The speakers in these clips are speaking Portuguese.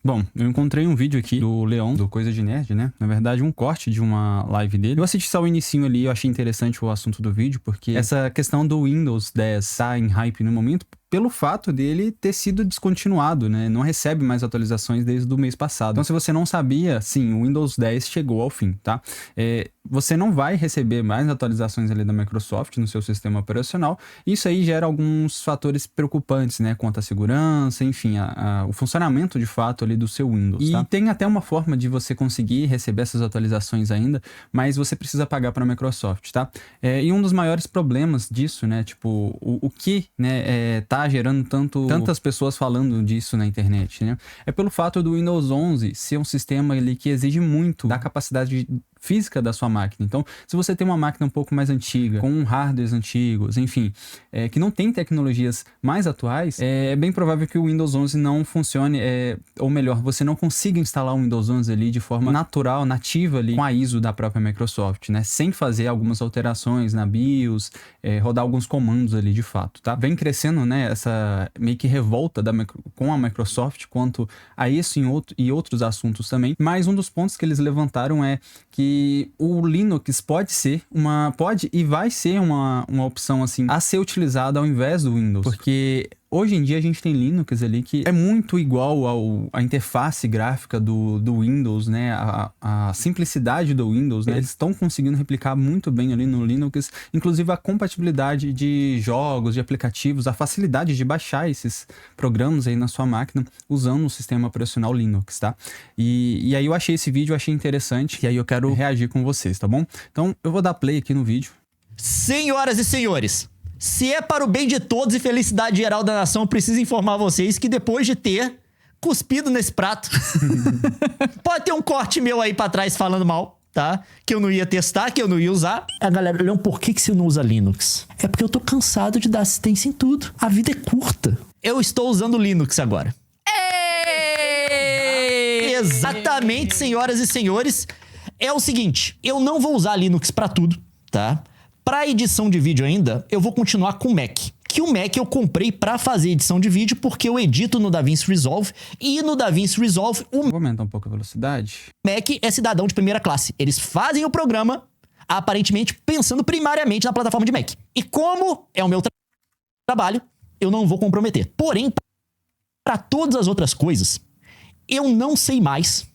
Bom, eu encontrei um vídeo aqui do Leon, do Coisa de Nerd, né? Na verdade, um corte de uma live dele. Eu assisti só o inicinho ali, eu achei interessante o assunto do vídeo, porque essa questão do Windows 10 tá em hype no momento, pelo fato dele ter sido descontinuado, né? Não recebe mais atualizações desde o mês passado. Então, se você não sabia, sim, o Windows 10 chegou ao fim, tá? Você não vai receber mais atualizações ali da Microsoft no seu sistema operacional. Isso aí gera alguns fatores preocupantes, né? Quanto à segurança, enfim, o funcionamento de fato ali do seu Windows, tá? E tem até uma forma de você conseguir receber essas atualizações ainda, mas você precisa pagar para a Microsoft, tá? E um dos maiores problemas disso, né? Tipo, o que, né, tá gerando tantas pessoas falando disso na internet, né? É pelo fato do Windows 11 ser um sistema ali que exige muito da capacidade física da sua máquina. Então, se você tem uma máquina um pouco mais antiga, com hardwares antigos, enfim, que não tem tecnologias mais atuais, é bem provável que o Windows 11 não funcione, ou melhor, você não consiga instalar o Windows 11 ali de forma natural, nativa ali, com a ISO da própria Microsoft, né? Sem fazer algumas alterações na BIOS, rodar alguns comandos ali de fato, tá? Vem crescendo, né, essa meio que revolta com a Microsoft quanto a isso e outros assuntos também, mas um dos pontos que eles levantaram é que o Linux pode e vai ser uma opção assim a ser utilizada ao invés do Windows, porque hoje em dia a gente tem Linux ali que é muito igual à interface gráfica do Windows, né? A simplicidade do Windows, né? Eles estão conseguindo replicar muito bem ali no Linux, inclusive a compatibilidade de jogos, de aplicativos, a facilidade de baixar esses programas aí na sua máquina usando o sistema operacional Linux, tá? E aí eu achei esse vídeo, achei interessante, e aí eu quero reagir com vocês, tá bom? Então eu vou dar play aqui no vídeo. Senhoras e senhores, se é para o bem de todos e felicidade geral da nação, eu preciso informar vocês que depois de ter cuspido nesse prato, pode ter um corte meu aí pra trás falando mal, tá? Que eu não ia testar, que eu não ia usar. Galera, Leon, por que você não usa Linux? É porque eu tô cansado de dar assistência em tudo. A vida é curta. Eu estou usando Linux agora. Exatamente, senhoras e senhores. É o seguinte, eu não vou usar Linux pra tudo, tá? Pra edição de vídeo ainda, eu vou continuar com o Mac. Que o Mac eu comprei pra fazer edição de vídeo porque eu edito no DaVinci Resolve. E no DaVinci Resolve, Vou aumentar um pouco a velocidade. Mac é cidadão de primeira classe. Eles fazem o programa, aparentemente, pensando primariamente na plataforma de Mac. E como é o meu trabalho, eu não vou comprometer. Porém, para todas as outras coisas, eu não sei mais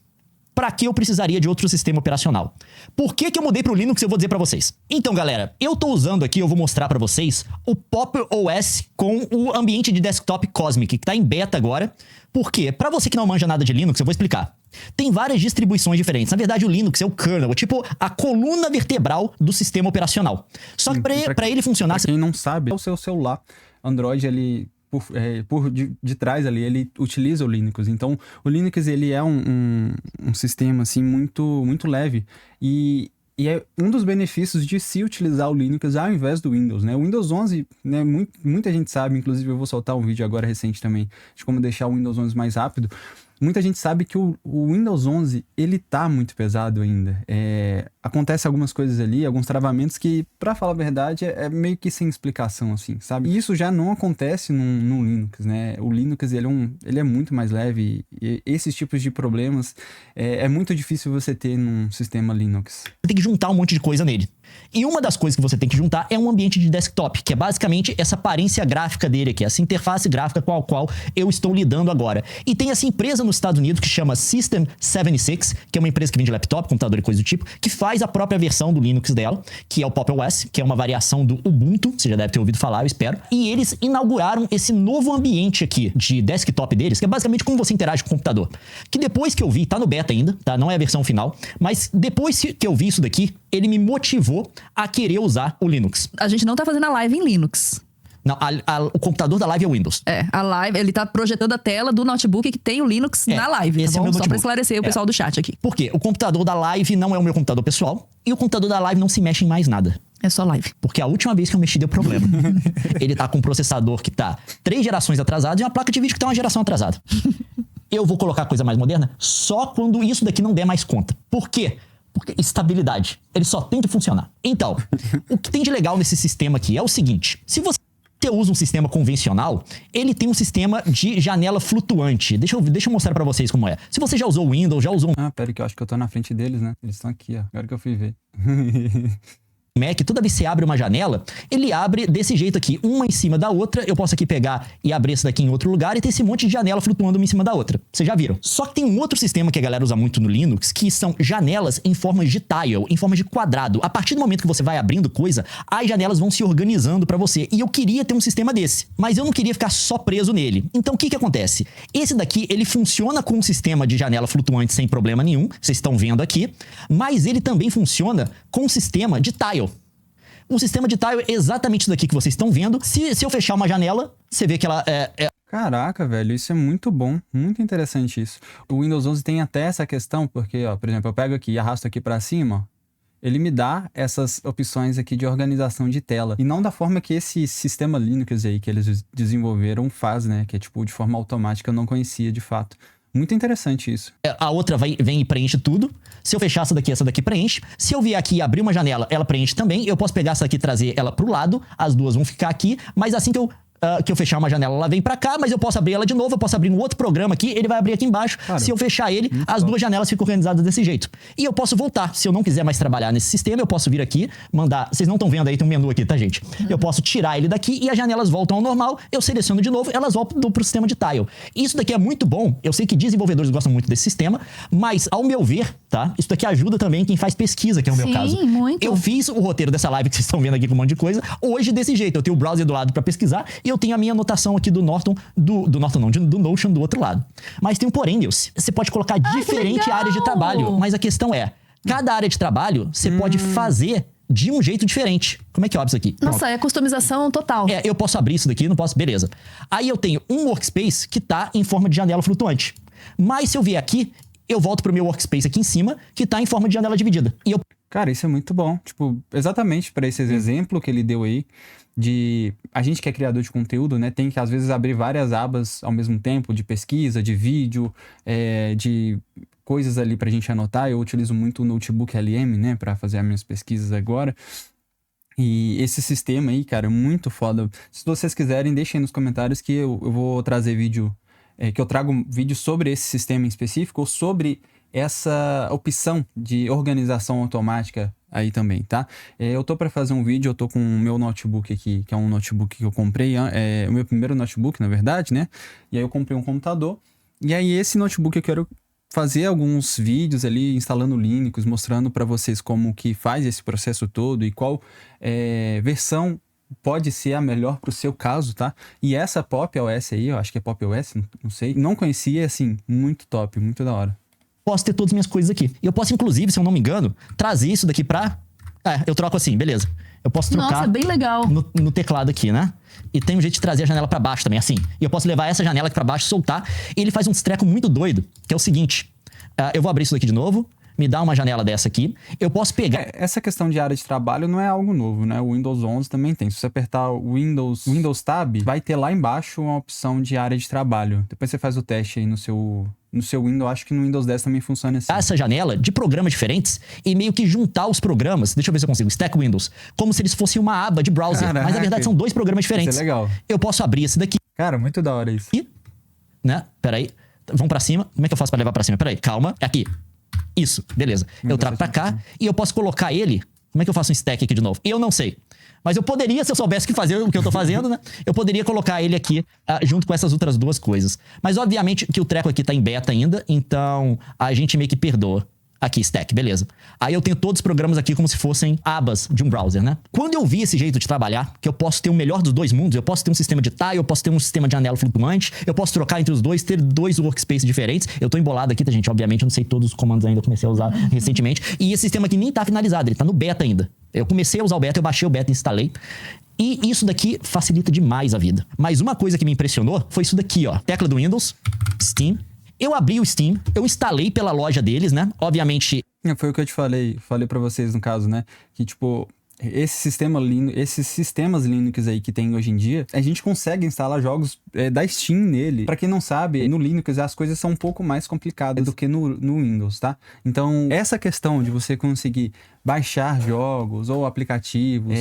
para que eu precisaria de outro sistema operacional. Por que eu mudei pro Linux? Eu vou dizer para vocês. Então, galera, eu tô usando aqui, eu vou mostrar para vocês, o Pop! OS com o ambiente de desktop Cosmic, que tá em beta agora. Por quê? Para você que não manja nada de Linux, eu vou explicar. Tem várias distribuições diferentes. Na verdade, o Linux é o kernel, tipo a coluna vertebral do sistema operacional. Só que para ele funcionar... Pra quem não sabe, o seu celular Android, ele... por de trás ali, ele utiliza o Linux. Então, o Linux, ele é um sistema, assim, muito leve. E é um dos benefícios de se utilizar o Linux ao invés do Windows, né? O Windows 11, né, muita gente sabe, inclusive eu vou soltar um vídeo agora recente também, de como deixar o Windows 11 mais rápido. Muita gente sabe que o Windows 11, ele tá muito pesado ainda. Acontece algumas coisas ali, alguns travamentos que, pra falar a verdade, é meio que sem explicação, assim, sabe? E isso já não acontece no Linux, né? O Linux, ele é muito mais leve e esses tipos de problemas é muito difícil você ter num sistema Linux. Você tem que juntar um monte de coisa nele. E uma das coisas que você tem que juntar é um ambiente de desktop, que é basicamente essa aparência gráfica dele aqui, essa interface gráfica com a qual eu estou lidando agora. E tem essa empresa nos Estados Unidos que chama System 76, que é uma empresa que vende laptop, computador e coisa do tipo, que faz a própria versão do Linux dela, que é o Pop! OS, que é uma variação do Ubuntu, você já deve ter ouvido falar, eu espero. E eles inauguraram esse novo ambiente aqui de desktop deles, que é basicamente como você interage com o computador. Que depois que eu vi, tá no beta ainda, tá? Não é a versão final, mas depois que eu vi isso daqui, ele me motivou a querer usar o Linux. A gente não tá fazendo a live em Linux. Não, o computador da live é o Windows. A live, ele tá projetando a tela do notebook que tem o Linux na live, esse tá bom? é o meu Só pra notebook. esclarecer o pessoal do chat aqui. Por quê? O computador da live não é o meu computador pessoal e o computador da live não se mexe em mais nada. É só live. Porque a última vez que eu mexi deu problema. Ele tá com um processador que tá 3 gerações atrasado e uma placa de vídeo que tá uma geração atrasada. Eu vou colocar coisa mais moderna só quando isso daqui não der mais conta. Por quê? Porque estabilidade. Ele só tem que funcionar. Então, o que tem de legal nesse sistema aqui é o seguinte. Se você você usa um sistema convencional, ele tem um sistema de janela flutuante. Deixa eu mostrar pra vocês como é. Se você já usou o Windows, já usou Ah, pera que eu acho que eu tô na frente deles, né? Eles estão aqui, ó. Agora que eu fui ver. Mac, toda vez que você abre uma janela, ele abre desse jeito aqui, uma em cima da outra. Eu posso aqui pegar e abrir essa daqui em outro lugar e ter esse monte de janela flutuando uma em cima da outra. Vocês já viram? Só que tem um outro sistema que a galera usa muito no Linux, que são janelas em forma de tile, em forma de quadrado. A partir do momento que você vai abrindo coisa, as janelas vão se organizando pra você. E eu queria ter um sistema desse, mas eu não queria ficar só preso nele. Então o que acontece? Esse daqui, ele funciona com um sistema de janela flutuante sem problema nenhum, vocês estão vendo aqui, mas ele também funciona com um sistema de tile. Um sistema de tile é exatamente isso daqui que vocês estão vendo. Se eu fechar uma janela, você vê que ela Caraca, velho, isso é muito bom, muito interessante isso. O Windows 11 tem até essa questão, porque, ó, por exemplo, eu pego aqui e arrasto aqui pra cima, ó, ele me dá essas opções aqui de organização de tela. E não da forma que esse sistema Linux aí que eles desenvolveram faz, né? Que é tipo de forma automática, eu não conhecia de fato. Muito interessante isso. A outra vem e preenche tudo. Se eu fechar essa daqui preenche. Se eu vier aqui e abrir uma janela, ela preenche também. Eu posso pegar essa aqui e trazer ela pro lado. As duas vão ficar aqui. Mas assim que eu fechar uma janela, ela vem pra cá. Mas eu posso abrir ela de novo. Eu posso abrir um outro programa aqui. Ele vai abrir aqui embaixo. Cara, se eu fechar ele, as duas janelas ficam organizadas desse jeito. E eu posso voltar. Se eu não quiser mais trabalhar nesse sistema, eu posso vir aqui, mandar... Vocês não estão vendo aí, tem um menu aqui, tá, gente? Eu posso tirar ele daqui e as janelas voltam ao normal. Eu seleciono de novo, elas voltam pro sistema de tile. Isso daqui é muito bom. Eu sei que desenvolvedores gostam muito desse sistema, mas, ao meu ver, tá? Isso daqui ajuda também quem faz pesquisa, que é o meu caso. Sim, muito. Eu fiz o roteiro dessa live que vocês estão vendo aqui com um monte de coisa, hoje desse jeito. Eu tenho o browser do lado pra pesquisar e eu tenho a minha anotação aqui do Norton, do Notion do outro lado. Mas tem um porém, Nilce. Você pode colocar diferente áreas de trabalho, mas a questão é, cada área de trabalho você pode fazer de um jeito diferente. Como é que eu abro isso aqui? Nossa, é customização total. Eu posso abrir isso daqui, não posso? Beleza. Aí eu tenho um workspace que tá em forma de janela flutuante. Mas se eu vier aqui, eu volto pro meu workspace aqui em cima, que tá em forma de janela dividida. E eu... Cara, isso é muito bom. Tipo, exatamente para esse exemplo que ele deu aí, de a gente que é criador de conteúdo, né, tem que às vezes abrir várias abas ao mesmo tempo, de pesquisa, de vídeo, de coisas ali pra gente anotar. Eu utilizo muito o notebook LM, né, para fazer as minhas pesquisas agora. E esse sistema aí, cara, é muito foda. Se vocês quiserem, deixem aí nos comentários que eu vou trazer vídeo, que eu trago vídeo sobre esse sistema em específico, ou sobre essa opção de organização automática aí também, tá? Eu tô para fazer um vídeo, eu tô com o meu notebook aqui, que é um notebook que eu comprei, o meu primeiro notebook, na verdade, né? E aí eu comprei um computador, e aí esse notebook eu quero fazer alguns vídeos ali, instalando Linux, mostrando para vocês como que faz esse processo todo e qual versão pode ser a melhor pro seu caso, tá? E essa Pop! OS aí, eu acho que é Pop! OS, não sei, não conhecia, assim, muito top, muito da hora. Posso ter todas as minhas coisas aqui. E eu posso, inclusive, se eu não me engano, trazer isso daqui pra... eu troco assim, beleza. Eu posso trocar... Nossa, bem legal. No teclado aqui, né? E tem um jeito de trazer a janela pra baixo também, assim. E eu posso levar essa janela aqui pra baixo, soltar. E ele faz um treco muito doido, que é o seguinte. Eu vou abrir isso daqui de novo. Me dá uma janela dessa aqui. Eu posso pegar... Essa questão de área de trabalho não é algo novo, né? O Windows 11 também tem. Se você apertar o Windows Tab, vai ter lá embaixo uma opção de área de trabalho. Depois você faz o teste aí no seu Windows. Acho que no Windows 10 também funciona assim. Essa janela de programas diferentes e meio que juntar os programas. Deixa eu ver se eu consigo. Stack Windows. Como se eles fossem uma aba de browser. Caraca. Mas na verdade são dois programas diferentes. Isso é legal. Eu posso abrir esse daqui. Cara, muito da hora isso. Aqui, né? Peraí. Vamos pra cima. Como é que eu faço pra levar pra cima? Peraí. Calma. É aqui. Isso, beleza. Eu trago pra cá e eu posso colocar ele... Como é que eu faço um stack aqui de novo? Eu não sei. Mas eu poderia, se eu soubesse que fazer o que eu tô fazendo, né? Eu poderia colocar ele aqui junto com essas outras duas coisas. Mas obviamente que o treco aqui tá em beta ainda, então a gente meio que perdoa. Aqui, stack, beleza. Aí eu tenho todos os programas aqui como se fossem abas de um browser, né? Quando eu vi esse jeito de trabalhar, que eu posso ter o melhor dos dois mundos, eu posso ter um sistema de tile, eu posso ter um sistema de janela flutuante, eu posso trocar entre os dois, ter dois workspaces diferentes. Eu tô embolado aqui, tá, gente? Obviamente, eu não sei todos os comandos ainda, eu comecei a usar recentemente. E esse sistema aqui nem tá finalizado, ele tá no beta ainda. Eu comecei a usar o beta, eu baixei o beta e instalei. E isso daqui facilita demais a vida. Mas uma coisa que me impressionou foi isso daqui, ó. Tecla do Windows, Steam. Eu abri o Steam, eu instalei pela loja deles, né? Obviamente... Foi o que eu te falei pra vocês, no caso, né? Que, tipo, esses sistemas Linux aí que tem hoje em dia, a gente consegue instalar jogos da Steam nele. Pra quem não sabe, no Linux as coisas são um pouco mais complicadas do que no Windows, tá? Então, essa questão de você conseguir baixar jogos ou aplicativos,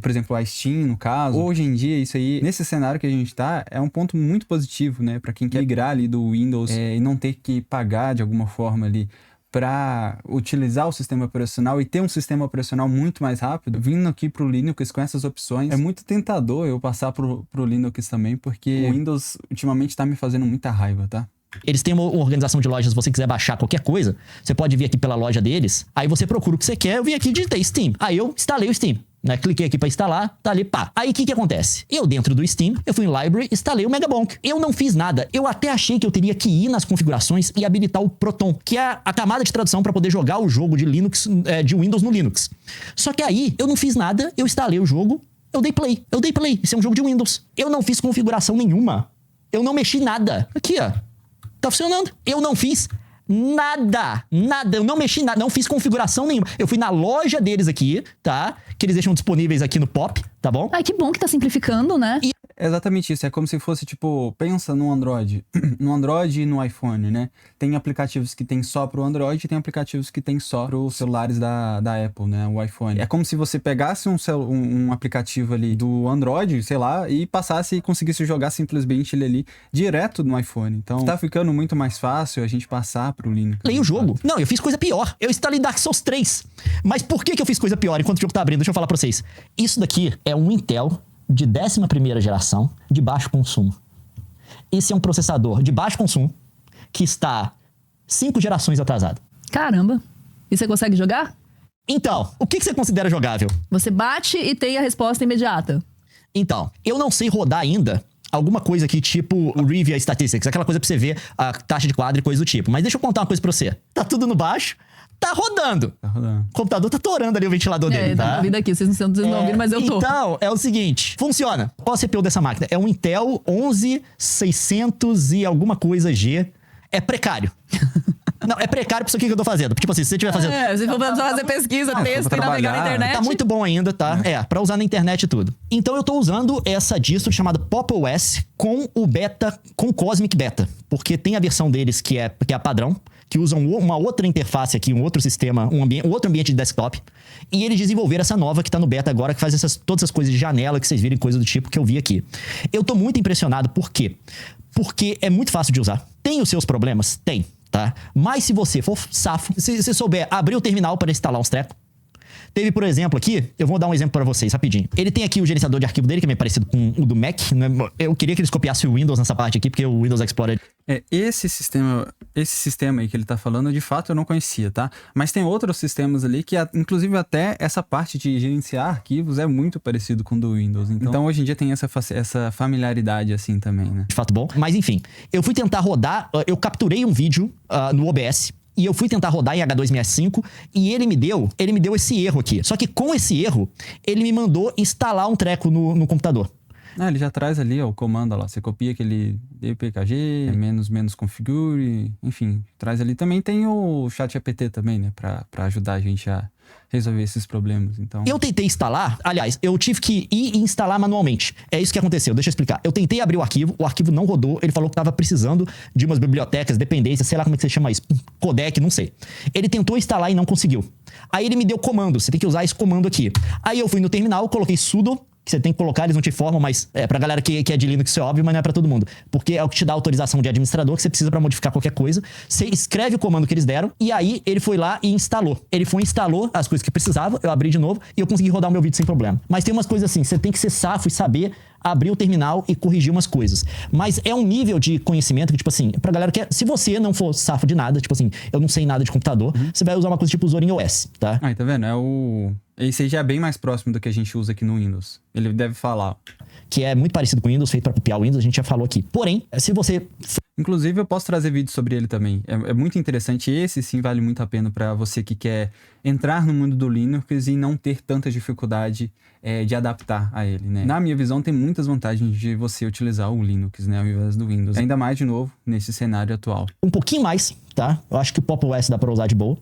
por exemplo, a Steam, no caso, hoje em dia, isso aí, nesse cenário que a gente tá, é um ponto muito positivo, né? Pra quem quer migrar ali do Windows e não ter que pagar de alguma forma ali para utilizar o sistema operacional e ter um sistema operacional muito mais rápido, vindo aqui pro Linux com essas opções, é muito tentador eu passar pro Linux também, porque o Windows ultimamente tá me fazendo muita raiva, tá? Eles têm uma organização de lojas, se você quiser baixar qualquer coisa, você pode vir aqui pela loja deles, aí você procura o que você quer, eu vim aqui e digitei Steam. Aí eu instalei o Steam, né? Cliquei aqui pra instalar, tá ali, pá. Aí o que acontece? Eu dentro do Steam, eu fui em Library, instalei o Megabonk. Eu não fiz nada. Eu até achei que eu teria que ir nas configurações e habilitar o Proton, que é a camada de tradução para poder jogar o jogo de Linux, de Windows no Linux. Só que aí eu não fiz nada, eu instalei o jogo, eu dei play. Isso é um jogo de Windows. Eu não fiz configuração nenhuma. Eu não mexi nada. Aqui, ó. Tá funcionando. Eu não fiz nada. Eu não mexi nada. Não fiz configuração nenhuma. Eu fui na loja deles aqui, tá? Que eles deixam disponíveis aqui no Pop, tá bom? Ai, que bom que tá simplificando, né? É exatamente isso. É como se fosse, tipo, pensa no Android. No Android e no iPhone, né? Tem aplicativos que tem só pro Android e tem aplicativos que tem só pros celulares da Apple, né? O iPhone. É como se você pegasse um aplicativo ali do Android, sei lá, e passasse e conseguisse jogar simplesmente ele ali direto no iPhone. Então, tá ficando muito mais fácil a gente passar pro Linux. Leia o jogo. Não, eu fiz coisa pior. Eu instalei Dark Souls 3. Mas por que eu fiz coisa pior enquanto o jogo tá abrindo? Deixa eu falar pra vocês. Isso daqui é um Intel de 11ª geração de baixo consumo. Esse é um processador de baixo consumo que está 5 gerações atrasado. Caramba. E você consegue jogar? Então, o que você considera jogável? Você bate e tem a resposta imediata. Então, eu não sei rodar ainda alguma coisa aqui, tipo o Revia Statistics, aquela coisa pra você ver a taxa de quadro e coisa do tipo. Mas deixa eu contar uma coisa pra você. Tá tudo no baixo, tá rodando. O computador tá torando ali o ventilador dele, tá? Tá ouvindo aqui, vocês não estão ouvindo, mas eu tô. Então, é o seguinte, funciona. Qual a CPU dessa máquina? É um Intel 11600 e alguma coisa G. É precário. Não, é precário pra isso aqui que eu tô fazendo. Tipo assim, se você estiver fazendo... Se for fazer pesquisa, texto e navegar na internet... Tá muito bom ainda, tá? Pra usar na internet e tudo. Então eu tô usando essa distro chamada Pop! OS com o beta, com Cosmic Beta. Porque tem a versão deles que é a padrão, que usam uma outra interface aqui, um outro sistema, um outro ambiente de desktop. E eles desenvolveram essa nova que tá no beta agora, que faz todas essas coisas de janela que vocês viram, coisa do tipo que eu vi aqui. Eu tô muito impressionado, por quê? Porque é muito fácil de usar. Tem os seus problemas? Tem, tá? Mas se você for safo, se você souber abrir o terminal para instalar uns trecos. Teve, por exemplo, aqui, eu vou dar um exemplo para vocês, rapidinho. Ele tem aqui o gerenciador de arquivo dele, que é meio parecido com o do Mac. Né? Eu queria que eles copiassem o Windows nessa parte aqui, porque o Windows Explorer... Esse sistema aí que ele tá falando, de fato eu não conhecia, tá? Mas tem outros sistemas ali que, inclusive até essa parte de gerenciar arquivos é muito parecido com o do Windows. Então hoje em dia tem essa familiaridade assim também, né? De fato bom. Mas enfim, eu fui tentar rodar, eu capturei um vídeo no OBS, e eu fui tentar rodar em H265 e ele me deu esse erro aqui. Só que com esse erro, ele me mandou instalar um treco no computador. Ele já traz ali, ó, o comando, ó lá. Você copia aquele dpkg, menos configure, enfim, traz ali. Também tem o ChatGPT também, né, pra ajudar a gente a resolver esses problemas, então... Eu tentei instalar, aliás, eu tive que ir e instalar manualmente. É isso que aconteceu, deixa eu explicar. Eu tentei abrir o arquivo não rodou, ele falou que tava precisando de umas bibliotecas, dependências, sei lá como é que você chama isso, codec, não sei. Ele tentou instalar e não conseguiu. Aí ele me deu comando, você tem que usar esse comando aqui. Aí eu fui no terminal, coloquei sudo, que você tem que colocar, eles não te informam, mas pra galera que é de Linux isso é óbvio, mas não é pra todo mundo. Porque é o que te dá autorização de administrador, que você precisa pra modificar qualquer coisa. Você escreve o comando que eles deram, e aí ele foi lá e instalou. Ele foi e instalou as coisas que precisava, eu abri de novo, e eu consegui rodar o meu vídeo sem problema. Mas tem umas coisas assim, você tem que ser safo e saber abrir o terminal e corrigir umas coisas. Mas é um nível de conhecimento que, tipo assim, pra galera que... Se você não for safo de nada, tipo assim, eu não sei nada de computador, você vai usar uma coisa tipo o Zorin OS, tá? Aí, tá vendo? Esse aí já é bem mais próximo do que a gente usa aqui no Windows. Ele deve falar. Que é muito parecido com o Windows, feito pra copiar o Windows, a gente já falou aqui. Porém, se você... Inclusive, eu posso trazer vídeo sobre ele também. É muito interessante. Esse, sim, vale muito a pena pra você que quer entrar no mundo do Linux e não ter tanta dificuldade de adaptar a ele, né? Na minha visão, tem muitas vantagens de você utilizar o Linux, né, ao invés do Windows. Ainda mais, de novo, nesse cenário atual. Um pouquinho mais, tá? Eu acho que o Pop! OS dá pra usar de boa.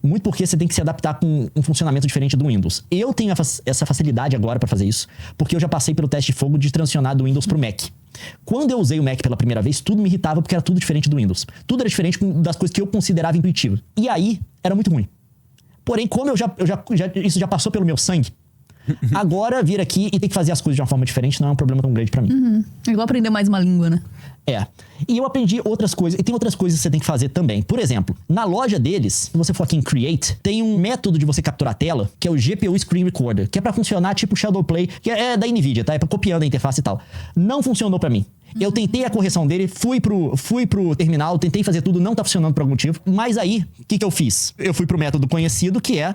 Muito porque você tem que se adaptar com um funcionamento diferente do Windows. Eu tenho essa facilidade agora pra fazer isso, porque eu já passei pelo teste de fogo de transicionar do Windows pro Mac. Quando eu usei o Mac pela primeira vez, tudo me irritava porque era tudo diferente do Windows. Tudo era diferente das coisas que eu considerava intuitivas. E aí, era muito ruim. Porém, como isso já passou pelo meu sangue, agora vir aqui e ter que fazer as coisas de uma forma diferente não é um problema tão grande pra mim. É igual aprender mais uma língua, né? E eu aprendi outras coisas. E tem outras coisas que você tem que fazer também. Por exemplo, na loja deles, se você for aqui em Create, tem um método de você capturar a tela, que é o GPU Screen Recorder, que é pra funcionar tipo Shadowplay, que é da NVIDIA, tá? É pra copiando a interface e tal. Não funcionou pra mim. Eu tentei a correção dele, fui pro terminal, tentei fazer tudo, não tá funcionando por algum motivo. Mas aí, o que eu fiz? Eu fui pro método conhecido, que é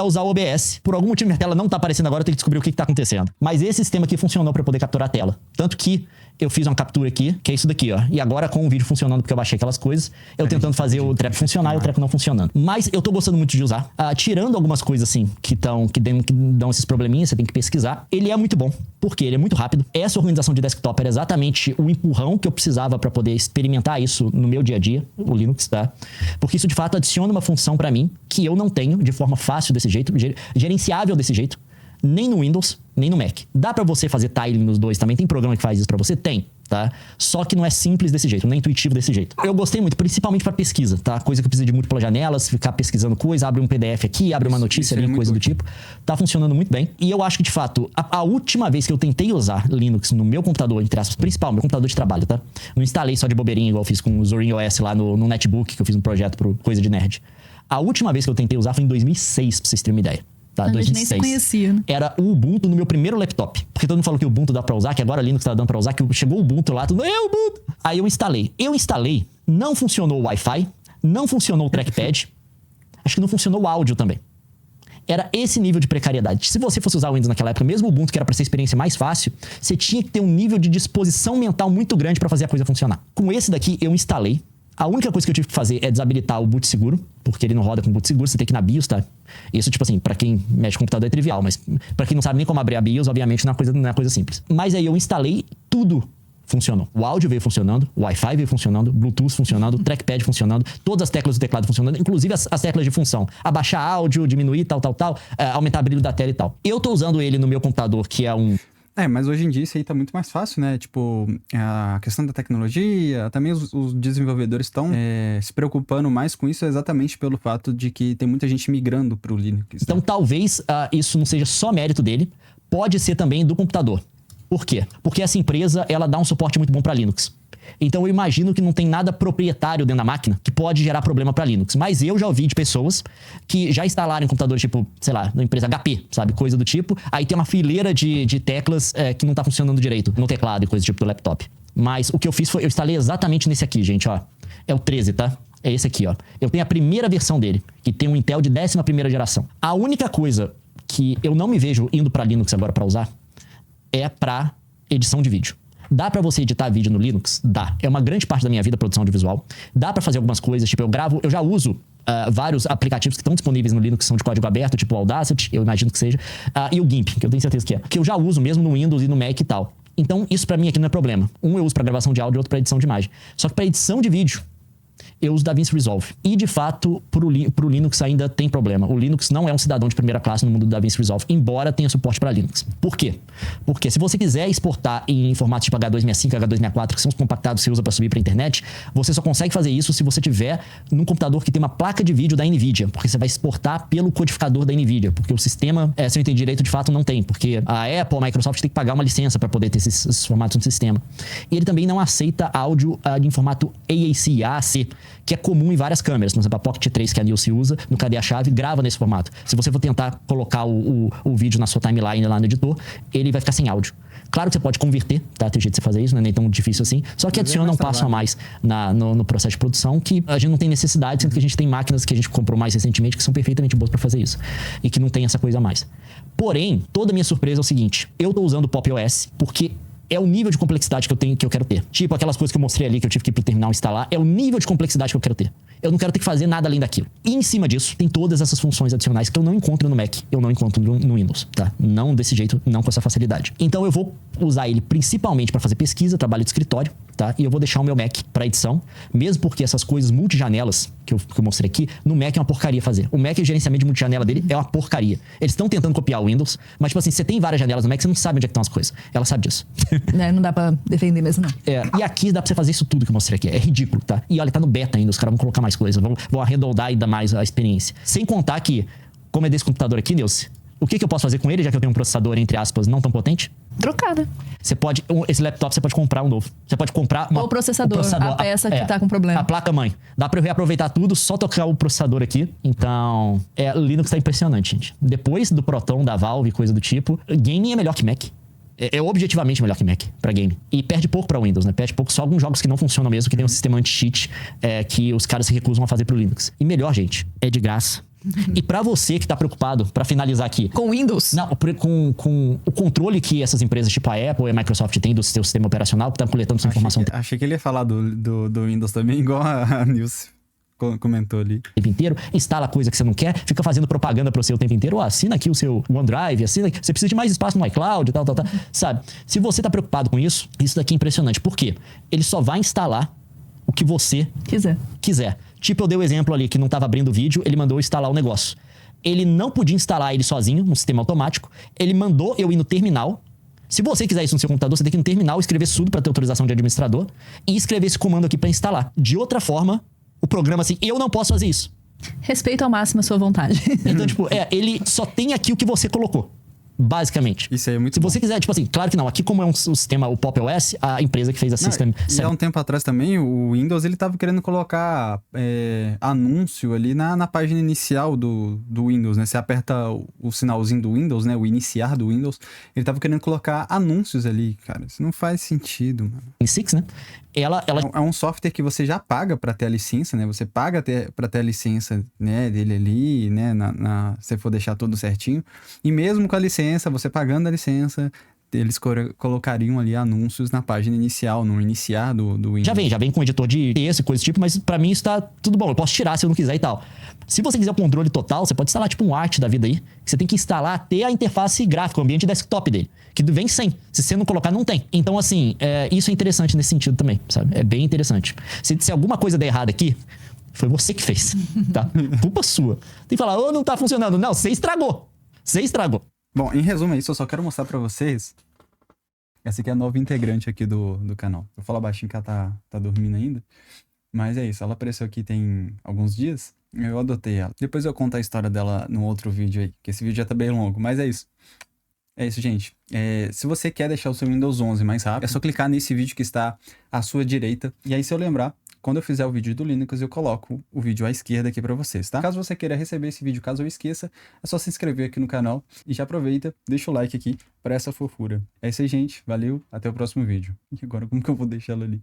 usar o OBS. Por algum motivo, minha tela não tá aparecendo agora, eu tenho que descobrir o que tá acontecendo. Mas esse sistema aqui funcionou pra eu poder capturar a tela. Tanto que eu fiz uma captura aqui, que é isso daqui, ó. E agora com o vídeo funcionando, porque eu baixei aquelas coisas, eu tentando fazer o trap funcionar e o trap não funcionando. Mas eu tô gostando muito de usar. Tirando algumas coisas assim, que dão esses probleminhas, você tem que pesquisar. Ele é muito bom, porque ele é muito rápido. Essa organização de desktop era exatamente o empurrão que eu precisava para poder experimentar isso no meu dia a dia, o Linux, tá? Porque isso de fato adiciona uma função para mim que eu não tenho de forma fácil desse jeito, gerenciável desse jeito. Nem no Windows, nem no Mac. Dá pra você fazer tiling nos dois também. Tem programa que faz isso pra você? Tem, tá? Só que não é simples desse jeito, não é intuitivo desse jeito. Eu gostei muito, principalmente pra pesquisa, tá? Coisa que eu preciso de múltiplas janelas, ficar pesquisando coisa, abre um PDF aqui, abre uma notícia ali, coisa do tipo. Tá funcionando muito bem. E eu acho que, de fato, a última vez que eu tentei usar Linux no meu computador, entre aspas, principal, meu computador de trabalho, tá? Não instalei só de bobeirinha, igual eu fiz com o Zorin OS lá no netbook, que eu fiz um projeto pro Coisa de Nerd. A última vez que eu tentei usar foi em 2006, pra vocês terem uma ideia. Tá, a gente nem se conhecia, né? Era o Ubuntu no meu primeiro laptop. Porque todo mundo falou que o Ubuntu dá pra usar, que agora Linux tá dando pra usar, que chegou o Ubuntu lá, tudo, Ubuntu! Aí eu instalei, não funcionou o Wi-Fi, não funcionou o trackpad, acho que não funcionou o áudio também. Era esse nível de precariedade. Se você fosse usar o Windows naquela época, mesmo o Ubuntu, que era pra ser a experiência mais fácil, você tinha que ter um nível de disposição mental muito grande pra fazer a coisa funcionar. Com esse daqui, eu instalei. A única coisa que eu tive que fazer é desabilitar o boot seguro, porque ele não roda com boot seguro, você tem que ir na BIOS, tá? Isso, tipo assim, pra quem mexe com computador é trivial, mas pra quem não sabe nem como abrir a BIOS, obviamente não é coisa simples. Mas aí eu instalei, tudo funcionou. O áudio veio funcionando, o Wi-Fi veio funcionando, Bluetooth funcionando, trackpad funcionando, todas as teclas do teclado funcionando, inclusive as teclas de função. Abaixar áudio, diminuir, aumentar o brilho da tela e tal. Eu tô usando ele no meu computador, que é um... Mas hoje em dia isso aí tá muito mais fácil, né? Tipo, a questão da tecnologia, também os desenvolvedores estão se preocupando mais com isso exatamente pelo fato de que tem muita gente migrando pro Linux. Então, talvez isso não seja só mérito dele, pode ser também do computador. Por quê? Porque essa empresa, ela dá um suporte muito bom para Linux. Então eu imagino que não tem nada proprietário dentro da máquina que pode gerar problema para Linux. Mas eu já ouvi de pessoas que já instalaram em computador tipo, sei lá, na empresa HP, sabe? Coisa do tipo. Aí tem uma fileira de teclas que não tá funcionando direito no teclado e coisa do tipo do laptop. Mas o que eu fiz foi, eu instalei exatamente nesse aqui, gente, ó. É o 13, tá? É esse aqui, ó. Eu tenho a primeira versão dele, que tem um Intel de 11ª geração. A única coisa que eu não me vejo indo para Linux agora para usar é para edição de vídeo. Dá pra você editar vídeo no Linux? Dá. É uma grande parte da minha vida produção audiovisual. Dá pra fazer algumas coisas, tipo, eu já uso vários aplicativos que estão disponíveis no Linux, que são de código aberto, tipo o Audacity, eu imagino que seja, e o GIMP, que eu tenho certeza que é. Que eu já uso mesmo no Windows e no Mac e tal. Então, isso pra mim aqui não é problema. Um eu uso pra gravação de áudio, outro pra edição de imagem. Só que pra edição de vídeo, eu uso DaVinci Resolve. E, de fato, pro Linux ainda tem problema. O Linux não é um cidadão de primeira classe no mundo do DaVinci Resolve, embora tenha suporte para Linux. Por quê? Porque se você quiser exportar em formatos tipo H265, H264, que são os compactados que você usa para subir para a internet, você só consegue fazer isso se você tiver num computador que tem uma placa de vídeo da NVIDIA, porque você vai exportar pelo codificador da NVIDIA, porque o sistema, se eu entendi direito, de fato não tem, porque a Apple, a Microsoft tem que pagar uma licença para poder ter esses formatos no sistema. E ele também não aceita áudio em formato AAC, que é comum em várias câmeras. Por exemplo, a Pocket 3 que a Nilce usa, no Cadê a Chave, grava nesse formato. Se você for tentar colocar o vídeo na sua timeline lá no editor, ele vai ficar sem áudio. Claro que você pode converter, tá? Tem jeito de você fazer isso, não é nem tão difícil assim. Só que adiciona um passo a mais no processo de produção que a gente não tem necessidade, sendo que a gente tem máquinas que a gente comprou mais recentemente que são perfeitamente boas para fazer isso. E que não tem essa coisa a mais. Porém, toda a minha surpresa é o seguinte. Eu tô usando o Pop! OS porque é o nível de complexidade que eu quero ter. Tipo aquelas coisas que eu mostrei ali, que eu tive que ir pro terminal instalar, é o nível de complexidade que eu quero ter. Eu não quero ter que fazer nada além daquilo. E em cima disso, tem todas essas funções adicionais que eu não encontro no Mac, eu não encontro no Windows, tá? Não desse jeito, não com essa facilidade. Então eu vou usar ele principalmente para fazer pesquisa, trabalho de escritório, tá? E eu vou deixar o meu Mac para edição, mesmo porque essas coisas multijanelas que eu mostrei aqui, no Mac é uma porcaria fazer. O Mac, o gerenciamento de multijanela dele é uma porcaria. Eles estão tentando copiar o Windows, mas tipo assim, você tem várias janelas no Mac, você não sabe onde é que estão as coisas. Ela sabe disso. Não dá pra defender mesmo, não. E aqui dá pra você fazer isso tudo que eu mostrei aqui. É ridículo, tá? E olha, tá no beta ainda, os caras vão colocar mais coisas, vão arredondar ainda mais a experiência. Sem contar que, como é desse computador aqui, Nilce, o que eu posso fazer com ele, já que eu tenho um processador, entre aspas, não tão potente? Trocada. Você pode, esse laptop você pode comprar um novo. Você pode comprar O processador, a peça que tá com problema. A placa-mãe. Dá pra eu reaproveitar tudo, só tocar o processador aqui. Então, o Linux tá impressionante, gente. Depois do Proton, da Valve, coisa do tipo, gaming é melhor que Mac. É objetivamente melhor que Mac pra game. E perde pouco pra Windows, né? Perde pouco só alguns jogos que não funcionam mesmo, que tem um sistema anti-cheat que os caras se recusam a fazer pro Linux. E melhor, gente, é de graça. E pra você que tá preocupado, pra finalizar aqui... Com Windows? Não, com o controle que essas empresas tipo a Apple e a Microsoft têm do seu sistema operacional, que tá coletando sua informação... Achei que ele ia falar do Windows também, igual a Nilce comentou ali. O tempo inteiro, instala coisa que você não quer, fica fazendo propaganda pro seu o tempo inteiro, assina aqui o seu OneDrive, assina aqui, você precisa de mais espaço no iCloud, tal, sabe? Se você tá preocupado com isso, isso daqui é impressionante. Por quê? Ele só vai instalar o que você quiser. Tipo, eu dei o exemplo ali que não tava abrindo o vídeo, ele mandou instalar o negócio. Ele não podia instalar ele sozinho, no sistema automático, ele mandou eu ir no terminal. Se você quiser isso no seu computador, você tem que ir no terminal, escrever sudo para ter autorização de administrador e escrever esse comando aqui para instalar. De outra forma, o programa assim, eu não posso fazer isso. Respeito ao máximo a sua vontade. Então, tipo, ele só tem aqui o que você colocou. Basicamente. Isso aí é muito Se bom. você quiser, tipo assim, claro que não. Aqui, como é um sistema, o Pop OS, a empresa que fez a System... E há um tempo atrás também, o Windows, ele tava querendo colocar anúncio ali na página inicial do Windows, né? Você aperta o sinalzinho do Windows, né? O iniciar do Windows. Ele tava querendo colocar anúncios ali, cara. Isso não faz sentido, mano. Em Six, né? Ela... É um software que você já paga pra ter a licença, né? Você paga pra ter a licença, né, dele ali, né? Se você for deixar tudo certinho. E mesmo com a licença, você pagando a licença, eles colocariam ali anúncios na página inicial, no iniciar do Windows. Já vem com editor de texto e coisa do tipo, mas pra mim isso tá tudo bom. Eu posso tirar se eu não quiser e tal. Se você quiser o controle total, você pode instalar tipo um Art da vida aí, que você tem que instalar até a interface gráfica, o ambiente desktop dele, que vem sem. Se você não colocar, não tem. Então, assim, isso é interessante nesse sentido também, sabe? É bem interessante. Se alguma coisa der errado aqui, foi você que fez, tá? Culpa sua. Tem que falar, não tá funcionando. Não, você estragou. Você estragou. Bom, em resumo é isso, eu só quero mostrar pra vocês. Essa aqui é a nova integrante aqui do canal. Eu vou falar baixinho que ela tá dormindo ainda. Mas é isso, ela apareceu aqui tem alguns dias. Eu adotei ela. Depois eu conto a história dela num outro vídeo aí, que esse vídeo já tá bem longo. Mas é isso. É isso, gente. Se você quer deixar o seu Windows 11 mais rápido, é só clicar nesse vídeo que está à sua direita. E aí, se eu lembrar, quando eu fizer o vídeo do Linux, eu coloco o vídeo à esquerda aqui pra vocês, tá? Caso você queira receber esse vídeo, caso eu esqueça, é só se inscrever aqui no canal e já aproveita, deixa o like aqui pra essa fofura. É isso aí, gente. Valeu, até o próximo vídeo. E agora, como que eu vou deixar ela ali?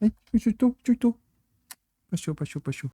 Ai, chutou. Pastou.